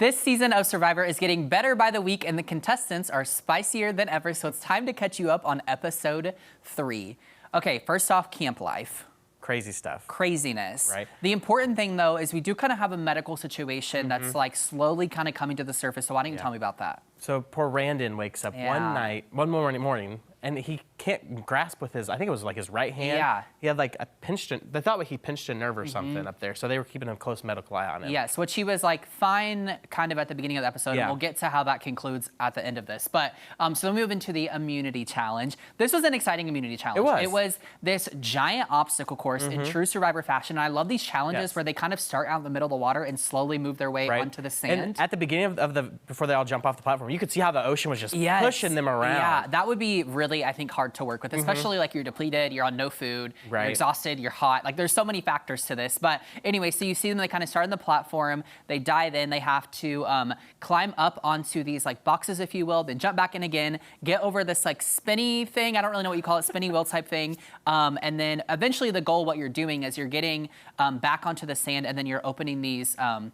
This season of Survivor is getting better by the week, and the contestants are spicier than ever, so it's time to catch you up on episode 3. Okay, first off, camp life. Crazy stuff. Craziness. Right. The important thing, though, is we do kind of have a medical situation that's like slowly kind of coming to the surface, so why don't you tell me about that? So poor Randon wakes up one morning, and he can't grasp with his, I think it was like his right hand. Yeah. He had like they thought he pinched a nerve or something up there, so they were keeping a close medical eye on him. Yes, which he was like fine kind of at the beginning of the episode, and we'll get to how that concludes at the end of this. But so then we move into the immunity challenge. This was an exciting immunity challenge. It was this giant obstacle course in true Survivor fashion. And I love these challenges where they kind of start out in the middle of the water and slowly move their way onto the sand. And at the beginning before they all jump off the platform, you could see how the ocean was just pushing them around. Yeah, that would be really, I think, hard to work with, especially like you're depleted, you're on no food, you're exhausted, you're hot. Like there's so many factors to this. But anyway, so you see them, they kind of start on the platform, they dive in, they have to climb up onto these like boxes, if you will, then jump back in again, get over this like spinny thing, I don't really know what you call it, spinny wheel type thing. And then eventually the goal, what you're doing is you're getting back onto the sand, and then you're opening these, I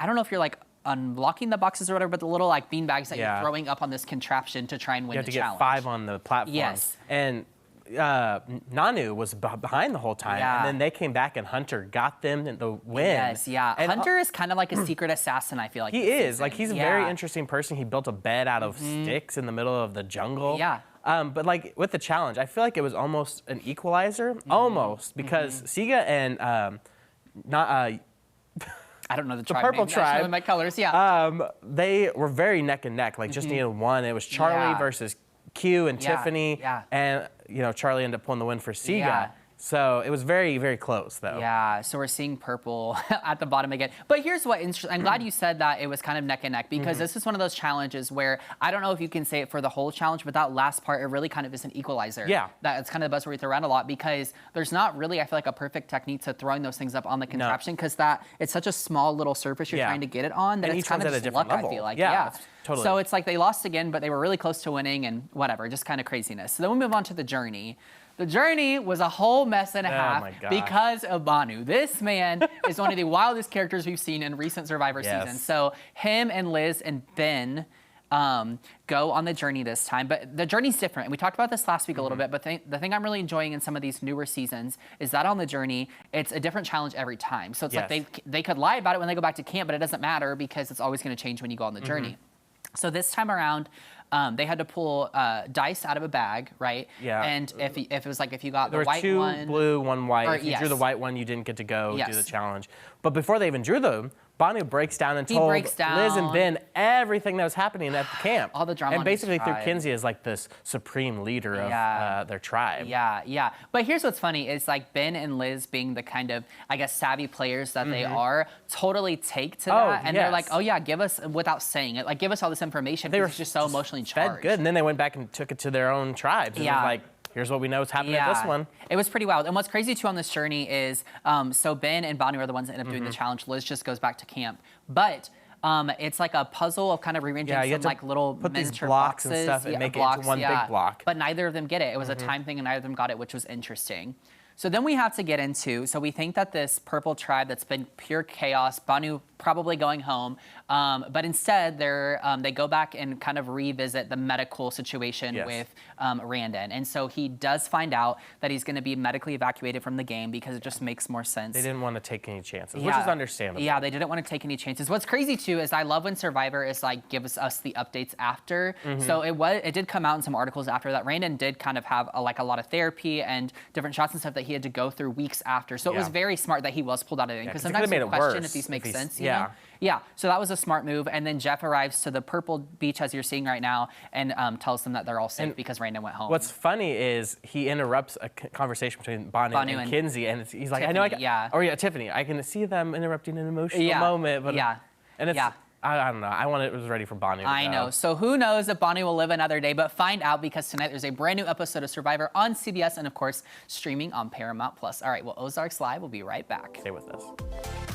don't know if you're like unlocking the boxes or whatever, but the little like bean bags that you're throwing up on this contraption to try and win the challenge. You have to get 5 on the platform. Yes. And Nanu was behind the whole time, and then they came back and Hunter got them the win. Yes, yeah. And Hunter is kind of like a secret assassin, I feel like. He is. Like, he's a very interesting person. He built a bed out of sticks in the middle of the jungle. Yeah. But like with the challenge, I feel like it was almost an equalizer, almost, because Siga and I don't know the purple tribe. I know my colors, they were very neck and neck, like just needed one. It was Charlie versus Q and Tiffany, and Charlie ended up pulling the win for Siga. So it was very, very close, though. Yeah, so we're seeing purple at the bottom again. But here's what interesting. I'm glad you said that it was kind of neck and neck, because this is one of those challenges where I don't know if you can say it for the whole challenge, but that last part, it really kind of is an equalizer. Yeah. That's kind of the buzzword we throw around a lot, because there's not really, I feel like, a perfect technique to throwing those things up on the contraption, because it's such a small little surface you're trying to get it on that it's kind of just luck, I feel like. Yeah. Totally. So it's like they lost again, but they were really close to winning, and whatever, just kind of craziness. So then we move on to the journey. The journey was a whole mess and a half because of Banu. This man is one of the wildest characters we've seen in recent Survivor seasons. So him and Liz and Ben go on the journey this time, but the journey's different. And we talked about this last week a little bit, but the thing I'm really enjoying in some of these newer seasons is that on the journey, it's a different challenge every time. So it's like they could lie about it when they go back to camp, but it doesn't matter because it's always going to change when you go on the journey. So this time around, they had to pull dice out of a bag, right? Yeah. And if it was like if you got the white one, there were 2 blue, 1 white. If you drew the white one, you didn't get to go do the challenge. But before they even drew them, Banu breaks down and told Liz and Ben everything that was happening at the camp. All the drama. And basically threw Kinsey as like this supreme leader of their tribe. Yeah. But here's what's funny is like Ben and Liz, being the kind of, I guess, savvy players that they are, totally take to that. And they're like, oh yeah, give us, without saying it, like give us all this information. They were just so emotionally charged. Good. And then they went back and took it to their own tribes. And was like, here's what we know is happening at this one. It was pretty wild. And what's crazy, too, on this journey is, so Ben and Banu are the ones that end up doing the challenge. Liz just goes back to camp. But it's like a puzzle of kind of rearranging some like little put these miniature blocks boxes. And stuff and make it into one big block. But neither of them get it. It was a time thing, and neither of them got it, which was interesting. So then we have to get into, so we think that this purple tribe that's been pure chaos, Banu probably going home, but instead they go back and kind of revisit the medical situation with Randon. And so he does find out that he's going to be medically evacuated from the game because it just makes more sense. They didn't want to take any chances, which is understandable. Yeah, they didn't want to take any chances. What's crazy too is I love when Survivor is like gives us the updates after. So it did come out in some articles after that Randon did kind of have a lot of therapy and different shots and stuff that he had to go through weeks after. So it was very smart that he was pulled out of it, because sometimes you question if these make sense. Yeah, so that was a smart move. And then Jeff arrives to the purple beach, as you're seeing right now, and tells them that they're all safe because Randon went home. What's funny is he interrupts a conversation between Banu and Kinsey, and he's like, Tiffany, I know, Tiffany, I can see them interrupting an emotional moment. But, and it's, I don't know. I was ready for Banu. I know. So who knows if Banu will live another day, but find out, because tonight there's a brand new episode of Survivor on CBS and, of course, streaming on Paramount+. All right, well, Ozarks Live will be right back. Stay with us.